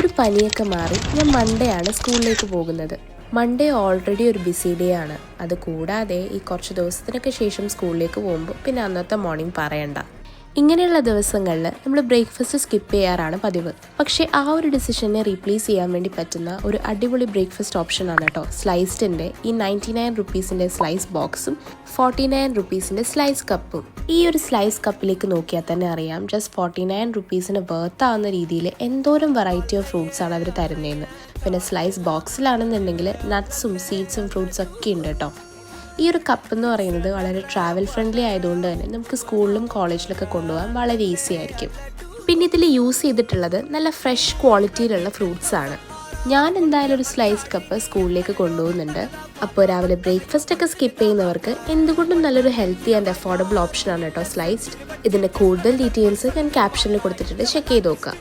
ഒരു പനിയൊക്കെ മാറി ഞാൻ മൺഡേ ആണ് സ്കൂളിലേക്ക് പോകുന്നത്. മൺഡേ ഓൾറെഡി ഒരു ബിസി ഡേ ആണ്. അത് കൂടാതെ ഈ കുറച്ച് ദിവസത്തിനൊക്കെ ശേഷം സ്കൂളിലേക്ക് പോകുമ്പോൾ പിന്നെ അന്നത്തെ മോർണിംഗ് പറയണ്ട. ഇങ്ങനെയുള്ള ദിവസങ്ങളിൽ നമ്മൾ ബ്രേക്ക്ഫാസ്റ്റ് സ്കിപ്പ് ചെയ്യാറാണ് പതിവ്. പക്ഷേ ആ ഒരു ഡിസിഷനെ റീപ്ലേസ് ചെയ്യാൻ വേണ്ടി പറ്റുന്ന ഒരു അടിപൊളി ബ്രേക്ക്ഫാസ്റ്റ് ഓപ്ഷനാണ് കേട്ടോ സ്ലൈസ്ഡിൻ്റെ ഈ 99 റുപ്പീസിൻ്റെ സ്ലൈസ് ബോക്സും 49 റുപ്പീസിൻ്റെ സ്ലൈസ് കപ്പും. ഈ ഒരു സ്ലൈസ് കപ്പിലേക്ക് നോക്കിയാൽ തന്നെ അറിയാം ജസ്റ്റ് 49 റുപ്പീസിന് വർത്താവുന്ന രീതിയിൽ എന്തോരം വെറൈറ്റി ഓഫ് ഫ്രൂട്ട്സ് ആണ് അവർ തരുന്നതെന്ന്. പിന്നെ സ്ലൈസ് ബോക്സിലാണെന്നുണ്ടെങ്കിൽ നട്ട്സും സീഡ്സും ഫ്രൂട്ട്സ് ഒക്കെ ഉണ്ട് കേട്ടോ. ഈ ഒരു കപ്പ് എന്ന് പറയുന്നത് വളരെ ട്രാവൽ ഫ്രണ്ട്ലി ആയതുകൊണ്ട് തന്നെ നമുക്ക് സ്കൂളിലും കോളേജിലൊക്കെ കൊണ്ടുപോകാൻ വളരെ ഈസി ആയിരിക്കും. പിന്നെ ഇതിൽ യൂസ് ചെയ്തിട്ടുള്ളത് നല്ല ഫ്രഷ് ക്വാളിറ്റിയിലുള്ള ഫ്രൂട്ട്സ് ആണ്. ഞാൻ എന്തായാലും ഒരു സ്ലൈസ്ഡ് കപ്പ് സ്കൂളിലേക്ക് കൊണ്ടുപോകുന്നുണ്ട്. അപ്പോൾ രാവിലെ ബ്രേക്ക്ഫാസ്റ്റ് ഒക്കെ സ്കിപ്പ് ചെയ്യുന്നവർക്ക് എന്തുകൊണ്ടും നല്ലൊരു ഹെൽത്തി ആൻഡ് അഫോർഡബിൾ ഓപ്ഷനാണ് കേട്ടോ സ്ലൈസ്ഡ്. ഇതിൻ്റെ കൂടുതൽ ഡീറ്റെയിൽസ് ഞാൻ ക്യാപ്ഷനിൽ കൊടുത്തിട്ടുണ്ട്, ചെക്ക് ചെയ്ത് നോക്കാം.